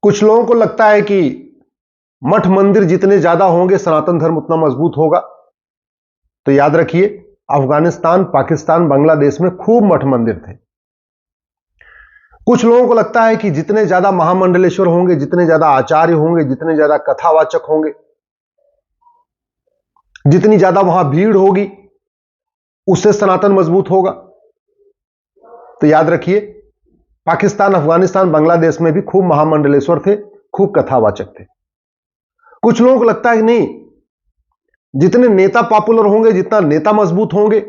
कुछ लोगों को लगता है कि मठ मंदिर जितने ज्यादा होंगे सनातन धर्म उतना मजबूत होगा। तो याद रखिए, अफगानिस्तान, पाकिस्तान, बांग्लादेश में खूब मठ मंदिर थे। कुछ लोगों को लगता है कि जितने ज्यादा महामंडलेश्वर होंगे, जितने ज्यादा आचार्य होंगे, जितने ज्यादा कथावाचक होंगे, जितनी ज्यादा वहां भीड़ होगी, उससे सनातन मजबूत होगा। तो याद रखिए, पाकिस्तान, अफगानिस्तान, बांग्लादेश में भी खूब महामंडलेश्वर थे, खूब कथावाचक थे। कुछ लोगों को लगता है कि नहीं, जितने नेता पॉपुलर होंगे, जितना नेता मजबूत होंगे,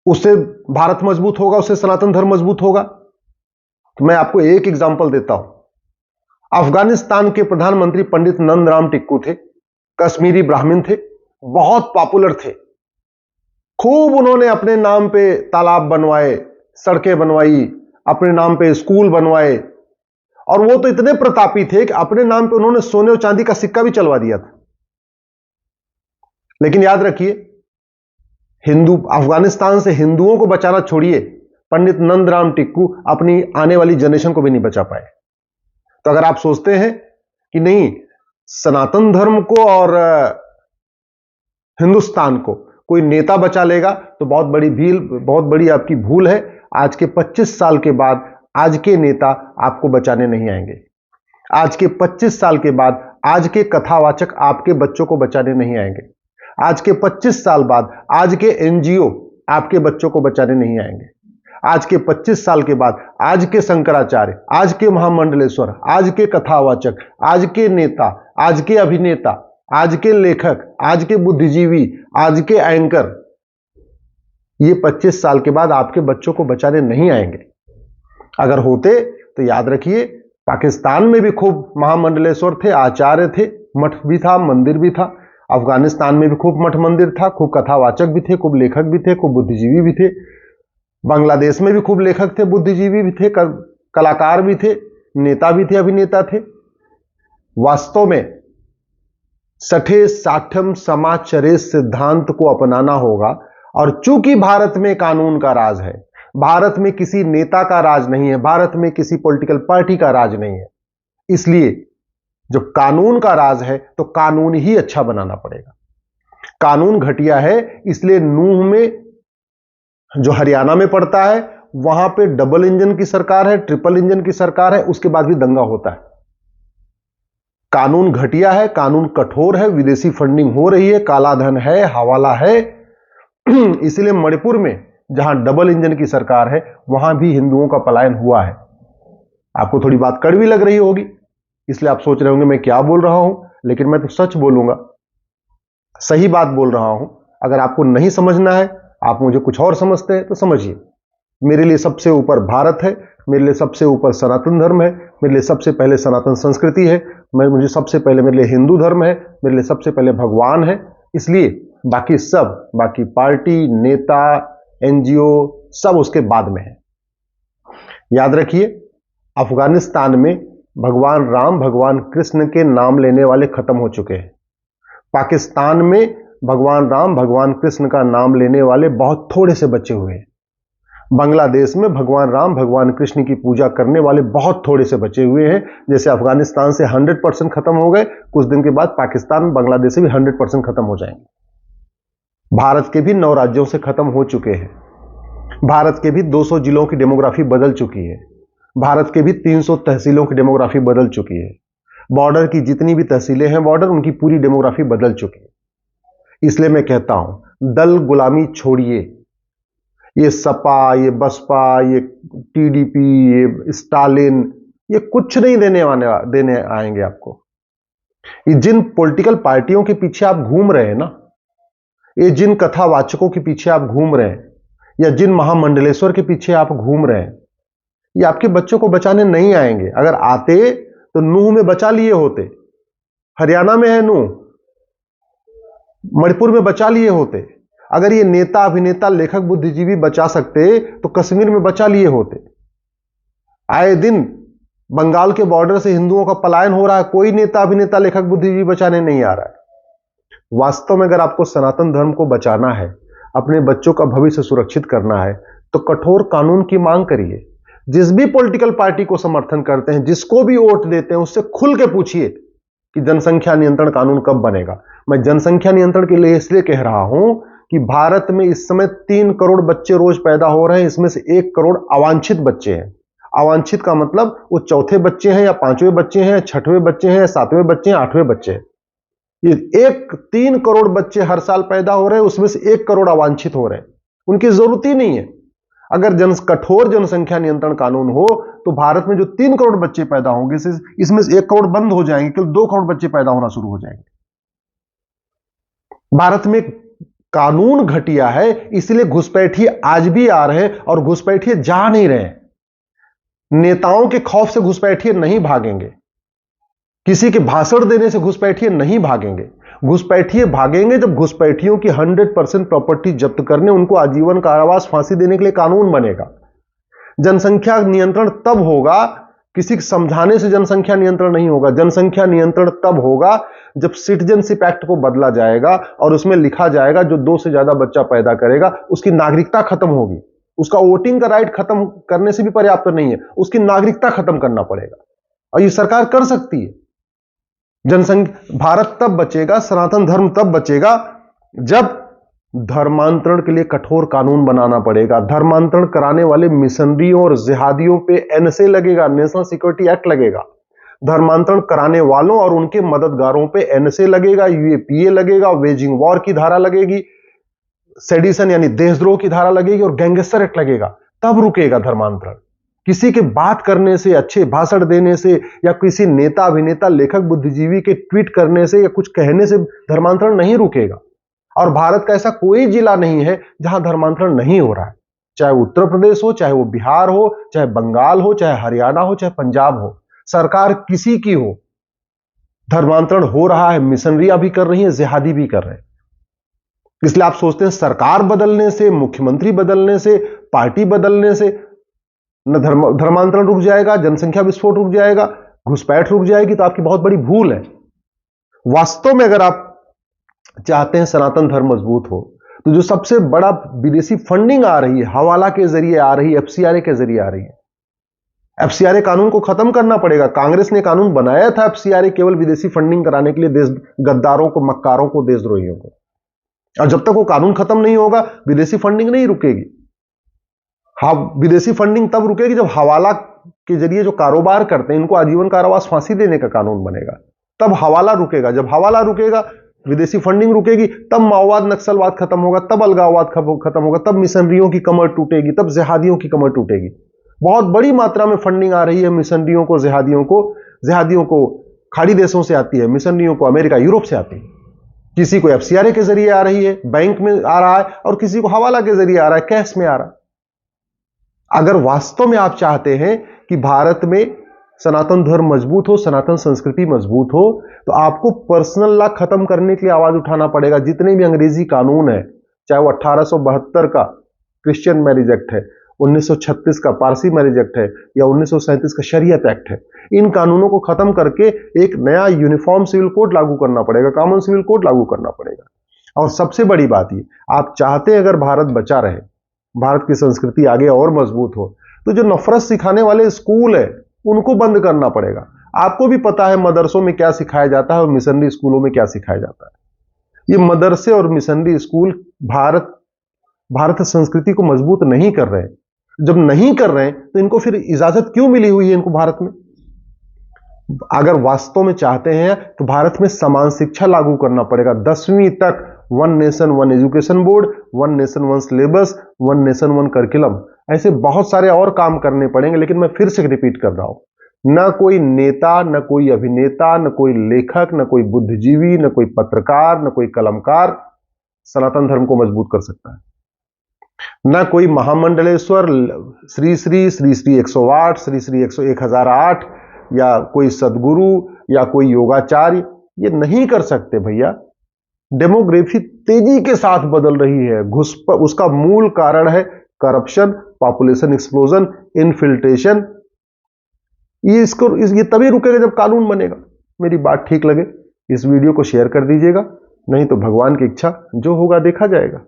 उससे भारत मजबूत होगा, उससे सनातन धर्म मजबूत होगा। तो मैं आपको एक एग्जांपल देता हूं। अफगानिस्तान के प्रधानमंत्री पंडित नंदराम टिक्कू थे, कश्मीरी ब्राह्मण थे, बहुत पॉपुलर थे। खूब उन्होंने अपने नाम पे तालाब बनवाए, सड़कें बनवाई, अपने नाम पे स्कूल बनवाए, और वो तो इतने प्रतापी थे कि अपने नाम पे उन्होंने सोने और चांदी का सिक्का भी चलवा दिया था। लेकिन याद रखिए, अफगानिस्तान से हिंदुओं को बचाना छोड़िए, पंडित नंदराम टिक्कू अपनी आने वाली जनरेशन को भी नहीं बचा पाए। तो अगर आप सोचते हैं कि नहीं, सनातन धर्म को और हिंदुस्तान को कोई नेता बचा लेगा, तो बहुत बड़ी आपकी भूल है। आज के 25 साल के बाद आज के नेता आपको बचाने नहीं आएंगे। आज के 25 साल के बाद आज के कथावाचक आपके बच्चों को बचाने नहीं आएंगे। आज के 25 साल बाद आज के एनजीओ आपके बच्चों को बचाने नहीं आएंगे। आज के 25 साल के बाद आज के शंकराचार्य, आज के महामंडलेश्वर, आज के कथावाचक, आज के नेता, आज के अभिनेता, आज के लेखक, आज के बुद्धिजीवी, आज के एंकर, ये 25 साल के बाद आपके बच्चों को बचाने नहीं आएंगे। अगर होते तो याद रखिए, पाकिस्तान में भी खूब महामंडलेश्वर थे, आचार्य थे, मठ भी था, मंदिर भी था। अफगानिस्तान में भी खूब मठ मंदिर था, खूब कथावाचक भी थे, खूब लेखक भी थे, खूब बुद्धिजीवी भी थे। बांग्लादेश में भी खूब लेखक थे, बुद्धिजीवी भी थे, कलाकार भी थे, नेता भी थे, अभिनेता थे। वास्तव में सठे साठम समाचरेश सिद्धांत को अपनाना होगा। और चूंकि भारत में कानून का राज है, भारत में किसी नेता का राज नहीं है, भारत में किसी पॉलिटिकल पार्टी का राज नहीं है, इसलिए जो कानून का राज है तो कानून ही अच्छा बनाना पड़ेगा। कानून घटिया है, इसलिए नूह में, जो हरियाणा में पड़ता है, वहां पे डबल इंजन की सरकार है, ट्रिपल इंजन की सरकार है, उसके बाद भी दंगा होता है। कानून घटिया है, कानून कठोर है, विदेशी फंडिंग हो रही है, काला धन है, हवाला है। इसलिए मणिपुर में जहां डबल इंजन की सरकार है, वहां भी हिंदुओं का पलायन हुआ है। आपको थोड़ी बात कड़वी लग रही होगी, इसलिए आप सोच रहे होंगे मैं क्या बोल रहा हूं, लेकिन मैं तो सच बोलूंगा, सही बात बोल रहा हूं। अगर आपको नहीं समझना है, आप मुझे कुछ और समझते हैं, तो समझिए। मेरे लिए सबसे ऊपर भारत है, मेरे लिए सबसे ऊपर सनातन धर्म है, मेरे लिए सबसे पहले सनातन संस्कृति है, मुझे सबसे पहले मेरे लिए हिंदू धर्म है, मेरे लिए सबसे पहले भगवान है। इसलिए बाकी पार्टी, नेता, एनजीओ सब उसके बाद में है। याद रखिए, अफगानिस्तान में भगवान राम, भगवान कृष्ण के नाम लेने वाले खत्म हो चुके हैं। पाकिस्तान में भगवान राम, भगवान कृष्ण का नाम लेने वाले बहुत थोड़े से बचे हुए हैं। बांग्लादेश में भगवान राम, भगवान कृष्ण की पूजा करने वाले बहुत थोड़े से बचे हुए हैं। जैसे अफगानिस्तान से 100% खत्म हो गए, कुछ दिन के बाद पाकिस्तान, बांग्लादेश से भी 100% खत्म हो जाएंगे। भारत के भी 9 राज्यों से खत्म हो चुके हैं। भारत के भी 200 जिलों की डेमोग्राफी बदल चुकी है। भारत के भी 300 तहसीलों की डेमोग्राफी बदल चुकी है। बॉर्डर की जितनी भी तहसीलें हैं, बॉर्डर, उनकी पूरी डेमोग्राफी बदल चुकी है। इसलिए मैं कहता हूं, दल गुलामी छोड़िए। ये सपा, ये बसपा, ये टीडीपी, ये स्टालिन, ये कुछ नहीं देने आएंगे आपको। ये जिन पॉलिटिकल पार्टियों के पीछे आप घूम रहे हैं ना, ये जिन कथावाचकों के पीछे आप घूम रहे हैं, या जिन महामंडलेश्वर के पीछे आप घूम रहे हैं, ये आपके बच्चों को बचाने नहीं आएंगे। अगर आते तो नूह में बचा लिए होते, हरियाणा में है नूह, मणिपुर में बचा लिए होते। अगर ये नेता, अभिनेता, लेखक, बुद्धिजीवी बचा सकते तो कश्मीर में बचा लिए होते। आए दिन बंगाल के बॉर्डर से हिंदुओं का पलायन हो रहा है, कोई नेता, अभिनेता, लेखक, बुद्धिजीवी बचाने नहीं आ रहा है। वास्तव में अगर आपको सनातन धर्म को बचाना है, अपने बच्चों का भविष्य सुरक्षित करना है, तो कठोर कानून की मांग करिए। जिस भी पॉलिटिकल पार्टी को समर्थन करते हैं, जिसको भी वोट देते हैं, उससे खुल के पूछिए कि जनसंख्या नियंत्रण कानून कब बनेगा। मैं जनसंख्या नियंत्रण के लिए इसलिए कह रहा हूं कि भारत में इस समय 3 करोड़ बच्चे रोज पैदा हो रहे हैं, इसमें से 1 करोड़ अवांछित बच्चे हैं। अवांछित का मतलब वो चौथे बच्चे हैं या 5वें बच्चे हैं, 6वें बच्चे हैं, 7वें बच्चे हैं, 8वें बच्चे हैं। ये 3 करोड़ बच्चे हर साल पैदा हो रहे हैं, उसमें से 1 करोड़ अवांछित हो रहे हैं, उनकी जरूरत ही नहीं है। अगर कठोर जनसंख्या नियंत्रण कानून हो तो भारत में जो 3 करोड़ बच्चे पैदा होंगे, इसमें से 1 करोड़ बंद हो जाएंगे, केवल 2 करोड़ बच्चे पैदा होना शुरू हो जाएंगे। भारत में कानून घटिया है, इसलिए घुसपैठिए आज भी आ रहे हैं और घुसपैठिए जा नहीं रहे हैं। नेताओं के खौफ से घुसपैठिए नहीं भागेंगे, किसी के भाषण देने से घुसपैठिए नहीं भागेंगे। घुसपैठिए भागेंगे जब घुसपैठियों की 100% प्रॉपर्टी जब्त करने, उनको आजीवन कारावास, फांसी देने के लिए कानून बनेगा। जनसंख्या नियंत्रण तब होगा, किसी के समझाने से जनसंख्या नियंत्रण नहीं होगा। जनसंख्या नियंत्रण तब होगा जब सिटीजनशिप एक्ट को बदला जाएगा और उसमें लिखा जाएगा जो 2 से ज्यादा बच्चा पैदा करेगा उसकी नागरिकता खत्म होगी। उसका वोटिंग का राइट खत्म करने से भी पर्याप्त नहीं है, उसकी नागरिकता खत्म करना पड़ेगा, और ये सरकार कर सकती है। जनसंख्या भारत तब बचेगा, सनातन धर्म तब बचेगा जब धर्मांतरण के लिए कठोर कानून बनाना पड़ेगा। धर्मांतरण कराने वाले मिशनरियों और जिहादियों पे एनएसए लगेगा, नेशनल सिक्योरिटी एक्ट लगेगा। धर्मांतरण कराने वालों और उनके मददगारों पे एनएसए लगेगा, यूएपीए लगेगा, वेजिंग वॉर की धारा लगेगी, सेडिशन यानी देशद्रोह की धारा लगेगी और गैंगस्टर एक्ट लगेगा। तब रुकेगा धर्मांतरण। किसी के बात करने से, अच्छे भाषण देने से, या किसी नेता, अभिनेता, लेखक, बुद्धिजीवी के ट्वीट करने से या कुछ कहने से धर्मांतरण नहीं रुकेगा। और भारत का ऐसा कोई जिला नहीं है जहां धर्मांतरण नहीं हो रहा है, चाहे उत्तर प्रदेश हो, चाहे वो बिहार हो, चाहे बंगाल हो, चाहे हरियाणा हो, चाहे पंजाब हो, सरकार किसी की हो, धर्मांतरण हो रहा है। मिशनरियां भी कर रही हैं, जिहादी भी कर रहे हैं। इसलिए आप सोचते हैं सरकार बदलने से, मुख्यमंत्री बदलने से, पार्टी बदलने से न धर्मांतरण रुक जाएगा, जनसंख्या विस्फोट रुक जाएगा, घुसपैठ रुक जाएगी, तो आपकी बहुत बड़ी भूल है। वास्तव में अगर आप चाहते हैं सनातन धर्म मजबूत हो, तो जो सबसे बड़ा विदेशी फंडिंग आ रही है, हवाला के जरिए आ रही है, एफसीआरए के जरिए आ रही है, एफसीआरए कानून को खत्म करना पड़ेगा। कांग्रेस ने कानून बनाया था एफसीआरए केवल विदेशी फंडिंग कराने के लिए, देश गद्दारों को, मक्कारों को, देशद्रोहियों को। और जब तक वो कानून खत्म नहीं होगा, विदेशी फंडिंग नहीं रुकेगी। हाँ, विदेशी फंडिंग तब रुकेगी जब हवाला के जरिए जो कारोबार करते हैं, इनको आजीवन कारावास, फांसी देने का कानून बनेगा, तब हवाला रुकेगा। जब हवाला रुकेगा, विदेशी फंडिंग रुकेगी, तब माओवाद, नक्सलवाद खत्म होगा, तब अलगाववाद खत्म होगा, तब मिशनरियों की कमर टूटेगी, तब जिहादियों की कमर टूटेगी। बहुत बड़ी मात्रा में फंडिंग आ रही है मिशनरियों को, जिहादियों को खाड़ी देशों से आती है, मिशनरियों को अमेरिका, यूरोप से आती है। किसी को एफसीआरए के जरिए आ रही है, बैंक में आ रहा है, और किसी को हवाला के जरिए आ रहा है, कैश में आ रहा है। अगर वास्तव में आप चाहते हैं कि भारत में सनातन धर्म मजबूत हो, सनातन संस्कृति मजबूत हो, तो आपको पर्सनल लॉ खत्म करने के लिए आवाज उठाना पड़ेगा। जितने भी अंग्रेजी कानून है, चाहे वो 1872 का क्रिश्चियन मैरिज एक्ट है, 1936 का पारसी मैरिज एक्ट है, या 1937 का शरीयत एक्ट है, इन कानूनों को खत्म करके एक नया यूनिफॉर्म सिविल कोड लागू करना पड़ेगा, कॉमन सिविल कोड लागू करना पड़ेगा। और सबसे बड़ी बात ये, आप चाहते हैं अगर भारत बचा रहे, भारत की संस्कृति आगे और मजबूत हो, तो जो नफरत सिखाने वाले स्कूल है उनको बंद करना पड़ेगा। आपको भी पता है मदरसों में क्या सिखाया जाता है और मिशनरी स्कूलों में क्या सिखाया जाता है। ये मदरसे और मिशनरी स्कूल भारत संस्कृति को मजबूत नहीं कर रहे हैं। जब नहीं कर रहे हैं तो इनको फिर इजाजत क्यों मिली हुई है इनको भारत में? अगर वास्तव में चाहते हैं तो भारत में समान शिक्षा लागू करना पड़ेगा। 10वीं तक 1 nation 1 education board, 1 nation 1 syllabus, 1 nation 1 curriculum, ऐसे बहुत सारे और काम करने पड़ेंगे। लेकिन मैं फिर से रिपीट कर रहा हूं, न कोई नेता, न कोई अभिनेता, न कोई लेखक, न कोई बुद्धिजीवी, न कोई पत्रकार, न कोई कलमकार सनातन धर्म को मजबूत कर सकता है। न कोई महामंडलेश्वर, श्री श्री 108, श्री श्री 1008, या कोई सदगुरु या कोई योगाचार्य, ये नहीं कर सकते भैया। डेमोग्राफी तेजी के साथ बदल रही है, उसका मूल कारण है करप्शन, पॉपुलेशन एक्सप्लोजन, इनफिल्ट्रेशन। ये तभी रुकेगा जब कानून बनेगा। मेरी बात ठीक लगे इस वीडियो को शेयर कर दीजिएगा, नहीं तो भगवान की इच्छा, जो होगा देखा जाएगा।